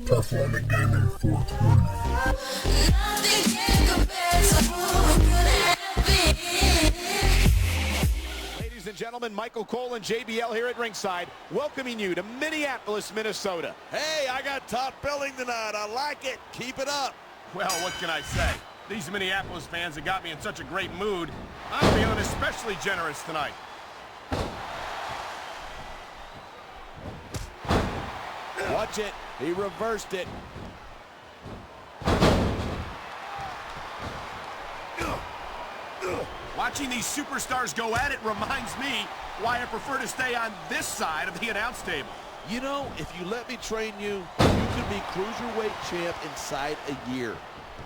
performing in a 420. Ladies and gentlemen, Michael Cole and JBL here at ringside, welcoming you to Minneapolis, Minnesota. Hey, I got top billing tonight. I like it. Keep it up. Well, what can I say? These Minneapolis fans have got me in such a great mood. I'm feeling especially generous tonight. Watch it. He reversed it. Watching these superstars go at it reminds me why I prefer to stay on this side of the announce table. You know, if you let me train you, you could be cruiserweight champ inside a year.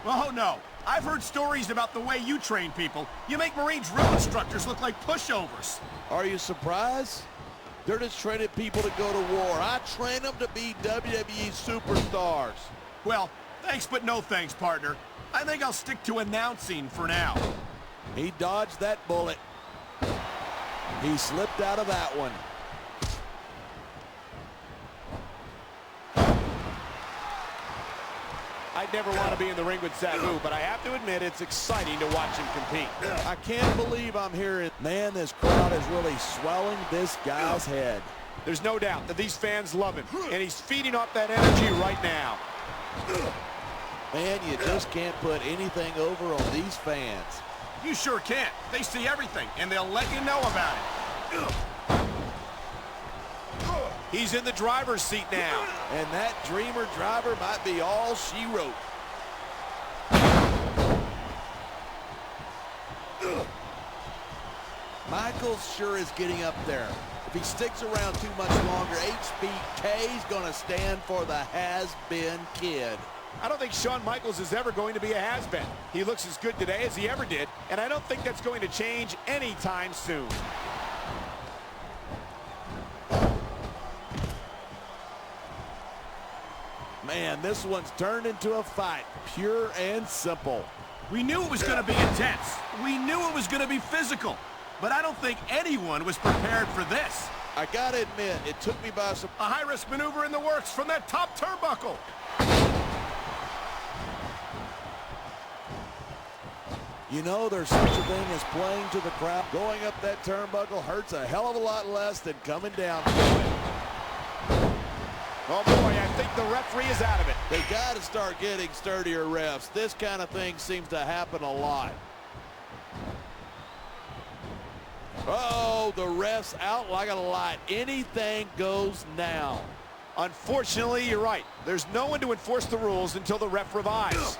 Oh, no. I've heard stories about the way you train people. You make Marine drill instructors look like pushovers. Are you surprised? They're just training people to go to war. I train them to be WWE superstars. Well, thanks but no thanks, partner. I think I'll stick to announcing for now. He dodged that bullet. He slipped out of that one. I'd never want to be in the ring with Sabu, but I have to admit it's exciting to watch him compete. I can't believe I'm hearing, man, this crowd is really swelling this guy's head. There's no doubt that these fans love him, and he's feeding off that energy right now. Man, you just can't put anything over on these fans. You sure can't. They see everything, and they'll let you know about it. He's in the driver's seat now. And that dreamer driver might be all she wrote. Michaels sure is getting up there. If he sticks around too much longer, HBK's gonna stand for the has-been kid. I don't think Shawn Michaels is ever going to be a has-been. He looks as good today as he ever did, and I don't think that's going to change anytime soon. Man, this one's turned into a fight, pure and simple. We knew it was going to be intense. We knew it was going to be physical. But I don't think anyone was prepared for this. I gotta admit, it took me by surprise. A high-risk maneuver in the works from that top turnbuckle. You know, there's such a thing as playing to the crowd. Going up that turnbuckle hurts a hell of a lot less than coming down. Oh boy, I think the referee is out of it. They got to start getting sturdier refs. This kind of thing seems to happen a lot. Oh, the ref's out like a light. Anything goes now. Unfortunately, you're right. There's no one to enforce the rules until the ref revives.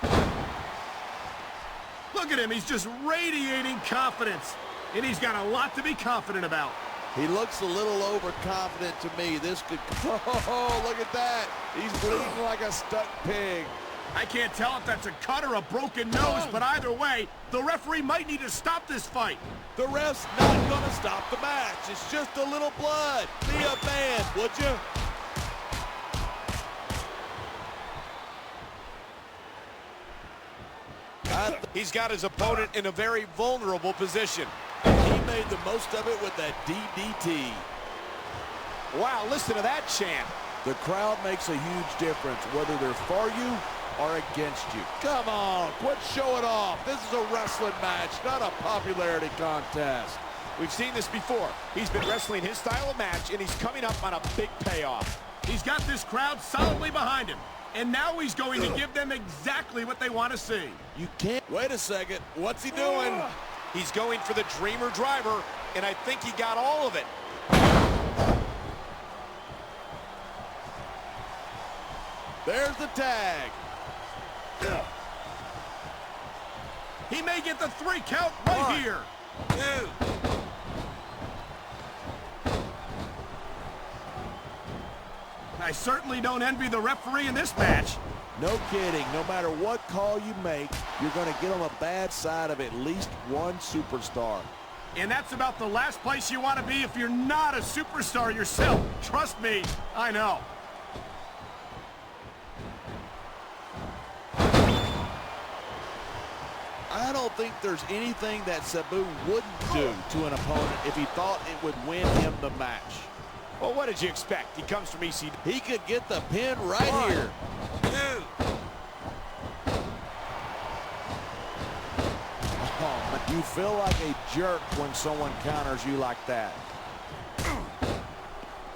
Look at him. He's just radiating confidence. And he's got a lot to be confident about. He looks a little overconfident to me. This could... Oh, look at that. He's bleeding like a stuck pig. I can't tell if that's a cut or a broken nose, but either way, the referee might need to stop this fight. The ref's not going to stop the match. It's just a little blood. Be a man, would you? He's got his opponent in a very vulnerable position. He made the most of it with that DDT. Wow, listen to that chant. The crowd makes a huge difference, whether they're for you or against you. Come on, quit showing off. This is a wrestling match, not a popularity contest. We've seen this before. He's been wrestling his style of match, and he's coming up on a big payoff. He's got this crowd solidly behind him. And now he's going to give them exactly what they want to see. You can't... Wait a second. What's he doing? He's going for the Dreamer Driver, and I think he got all of it. There's the tag. He may get the 3 count right here. 2. I certainly don't envy the referee in this match. No kidding. No matter what call you make, you're going to get on the bad side of at least one superstar. And that's about the last place you want to be if you're not a superstar yourself. Trust me, I know. I don't think there's anything that Sabu wouldn't do to an opponent if he thought it would win him the match. Well, what did you expect? He comes from ECW. He could get the pin right here. You feel like a jerk when someone counters you like that.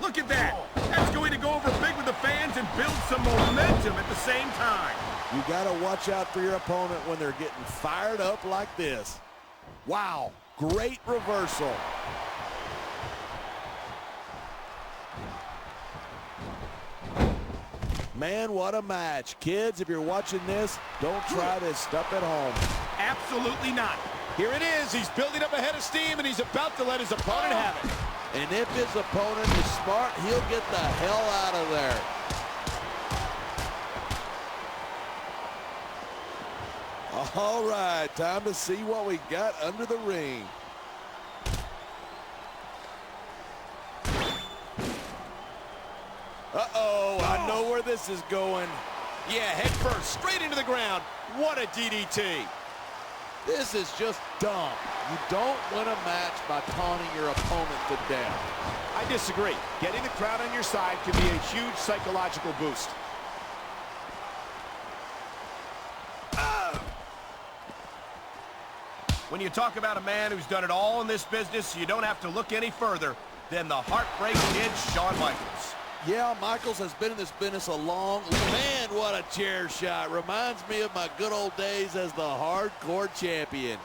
Look at that. That's going to go over big with the fans and build some momentum at the same time. You got to watch out for your opponent when they're getting fired up like this. Wow, great reversal. Man, what a match. Kids, if you're watching this, don't try this stuff at home. Absolutely not. Here it is. He's building up a head of steam, and he's about to let his opponent have it. And if his opponent is smart, he'll get the hell out of there. All right, time to see what we got under the ring. Uh-oh, I know where this is going. Yeah, head first, straight into the ground. What a DDT. This is just dumb. You don't win a match by taunting your opponent to death. I disagree. Getting the crowd on your side can be a huge psychological boost. When you talk about a man who's done it all in this business, you don't have to look any further than the Heartbreak Kid, Shawn Michaels. Yeah, Michaels has been in this business a long... Man, what a chair shot. Reminds me of my good old days as the hardcore champion.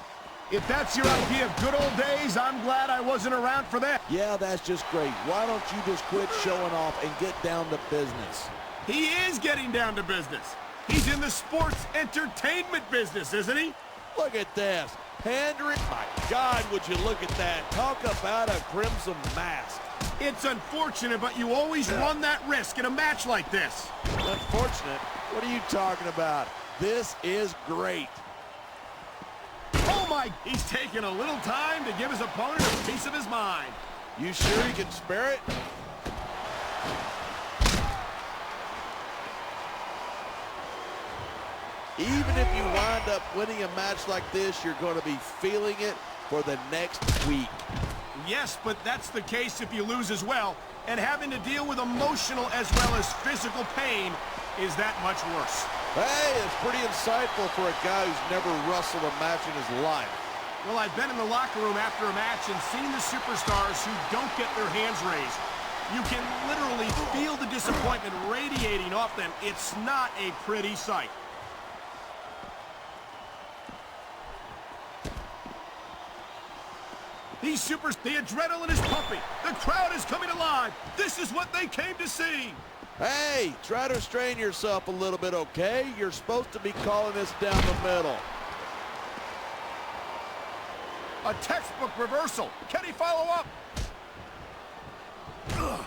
If that's your idea of good old days, I'm glad I wasn't around for that. Yeah, that's just great. Why don't you just quit showing off and get down to business? He is getting down to business. He's in the sports entertainment business, isn't he? Look at this. Pandering. My God, would you look at that. Talk about a crimson mask. It's unfortunate, but you always run that risk in a match like this. Unfortunate? What are you talking about? This is great. Oh my, he's taking a little time to give his opponent a piece of his mind. You sure he can spare it? Even if you wind up winning a match like this, you're going to be feeling it for the next week. Yes, but that's the case if you lose as well, and having to deal with emotional as well as physical pain is that much worse. Hey, it's pretty insightful for a guy who's never wrestled a match in his life. Well, I've been in the locker room after a match and seen the superstars who don't get their hands raised. You can literally feel the disappointment radiating off them. It's not a pretty sight. These supers, the adrenaline is pumping. The crowd is coming alive. This is what they came to see. Hey, try to restrain yourself a little bit, okay? You're supposed to be calling this down the middle. A textbook reversal. Can he follow up? Ugh.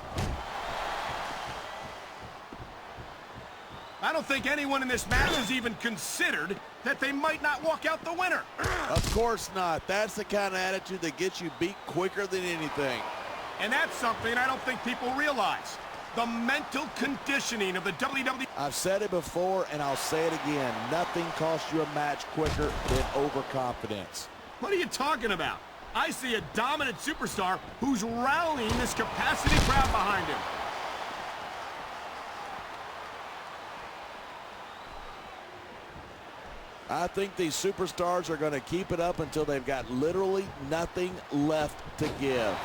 I don't think anyone in this match has even considered that they might not walk out the winner. Of course not. That's the kind of attitude that gets you beat quicker than anything. And that's something I don't think people realize. The mental conditioning of the WWE. I've said it before, and I'll say it again. Nothing costs you a match quicker than overconfidence. What are you talking about? I see a dominant superstar who's rallying this capacity crowd behind him. I think these superstars are going to keep it up until they've got literally nothing left to give.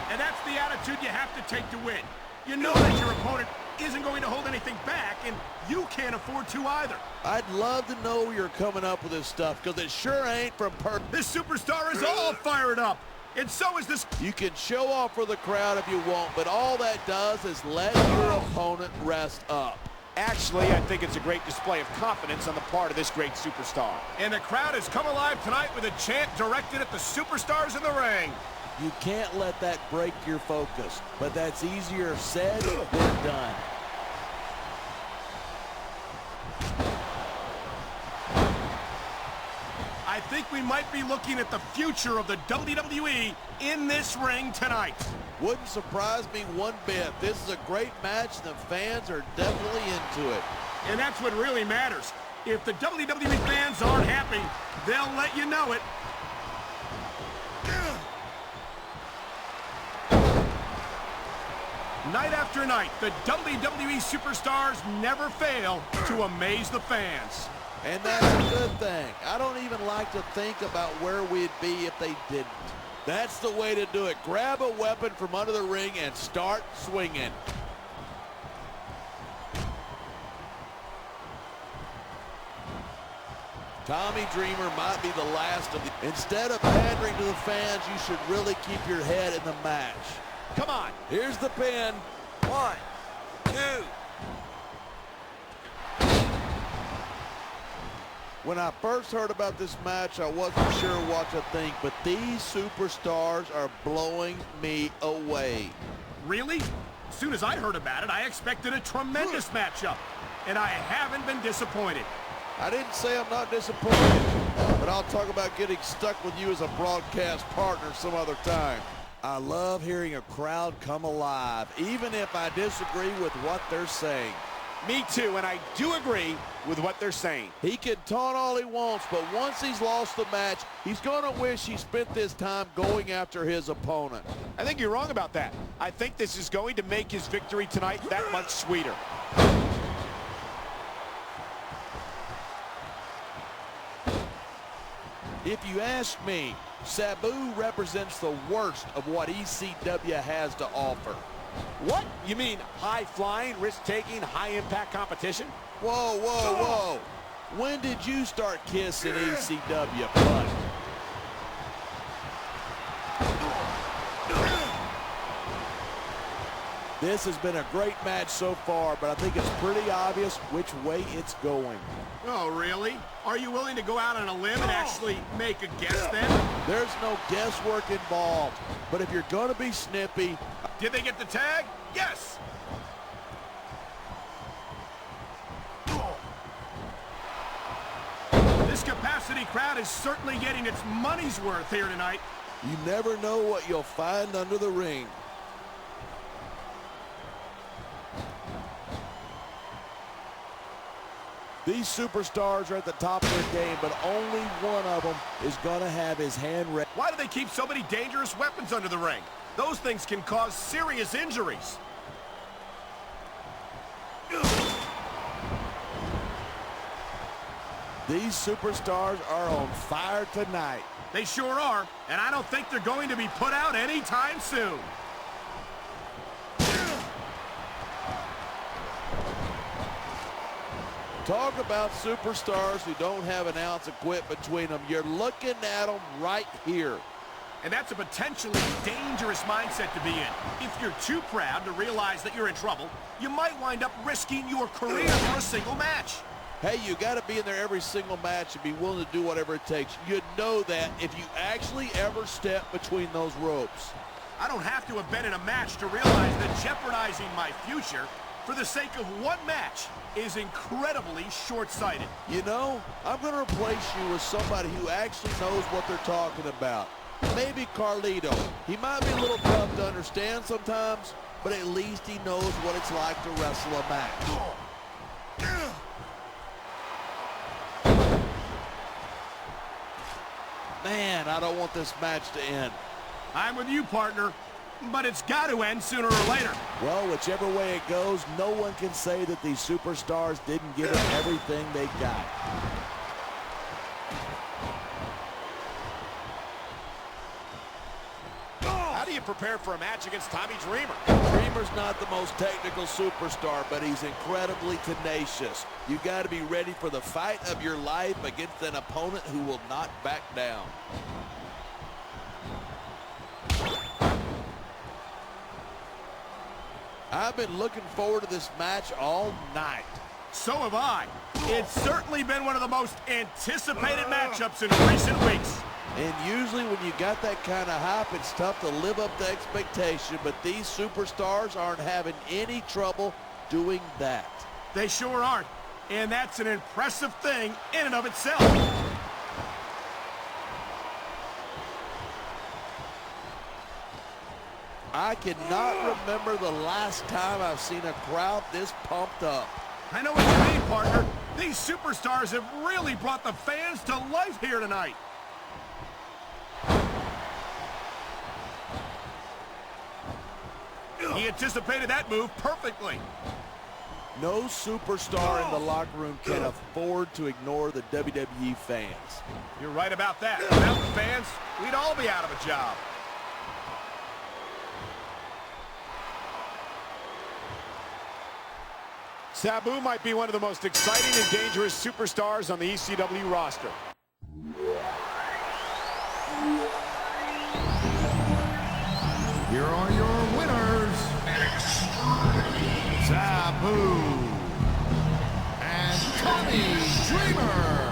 And that's the attitude you have to take to win. You know that your opponent isn't going to hold anything back, and you can't afford to either. I'd love to know you're coming up with this stuff, because it sure ain't from This superstar is all fired up, and so is this. You can show off for the crowd if you want, but all that does is let your opponent rest up. Actually, I think it's a great display of confidence on the part of this great superstar. And the crowd has come alive tonight with a chant directed at the superstars in the ring. You can't let that break your focus, but that's easier said than done. I think we might be looking at the future of the WWE in this ring tonight. Wouldn't surprise me one bit. This is a great match, and the fans are definitely into it. And that's what really matters. If the WWE fans aren't happy, they'll let you know it. Night after night, the WWE superstars never fail to amaze the fans. And that's a good thing. I don't even like to think about where we'd be if they didn't. That's the way to do it. Grab a weapon from under the ring and start swinging. Tommy Dreamer might be the last of the... Instead of pandering to the fans, you should really keep your head in the match. Come on. Here's the pin. 1, 2. When I first heard about this match, I wasn't sure what to think, but these superstars are blowing me away. Really? As soon as I heard about it, I expected a tremendous matchup, and I haven't been disappointed. I didn't say I'm not disappointed, but I'll talk about getting stuck with you as a broadcast partner some other time. I love hearing a crowd come alive, even if I disagree with what they're saying. Me too, and I do agree with what they're saying. He can taunt all he wants, but once he's lost the match, he's going to wish he spent this time going after his opponent. I think you're wrong about that. I think this is going to make his victory tonight that much sweeter. If you ask me, Sabu represents the worst of what ECW has to offer. What? You mean high-flying, risk-taking, high-impact competition? Whoa, whoa, whoa. When did you start kissing ECW, bud? This has been a great match so far, but I think it's pretty obvious which way it's going. Oh, really? Are you willing to go out on a limb and actually make a guess then? There's no guesswork involved, but if you're going to be snippy... Did they get the tag? Yes! This capacity crowd is certainly getting its money's worth here tonight. You never know what you'll find under the ring. These superstars are at the top of their game, but only one of them is going to have his hand ready. Why do they keep so many dangerous weapons under the ring? Those things can cause serious injuries. These superstars are on fire tonight. They sure are, and I don't think they're going to be put out anytime soon. Talk about superstars who don't have an ounce of quit between them. You're looking at them right here. And that's a potentially dangerous mindset to be in. If you're too proud to realize that you're in trouble, you might wind up risking your career for a single match. Hey, you got to be in there every single match and be willing to do whatever it takes. You know that if you actually ever step between those ropes. I don't have to have been in a match to realize that jeopardizing my future for the sake of one match is incredibly short-sighted. You know, I'm going to replace you with somebody who actually knows what they're talking about. Maybe Carlito. He might be a little tough to understand sometimes, but at least he knows what it's like to wrestle a match. Man, I don't want this match to end. I'm with you, partner, but it's got to end sooner or later. Well, whichever way it goes, no one can say that these superstars didn't give it everything they got. How do you prepare for a match against Tommy Dreamer? Dreamer's not the most technical superstar, but he's incredibly tenacious. You got to be ready for the fight of your life against an opponent who will not back down. I've been looking forward to this match all night. So have I. It's certainly been one of the most anticipated matchups in recent weeks. And usually when you got that kind of hype, it's tough to live up to expectation, but these superstars aren't having any trouble doing that. They sure aren't, and that's an impressive thing in and of itself. I cannot remember the last time I've seen a crowd this pumped up. I know what you mean, partner. These superstars have really brought the fans to life here tonight. He anticipated that move perfectly. No superstar in the locker room can afford to ignore the WWE fans. You're right about that. Without the fans, we'd all be out of a job. Sabu might be one of the most exciting and dangerous superstars on the ECW roster. Here are your winners, Sabu and Tommy Dreamer.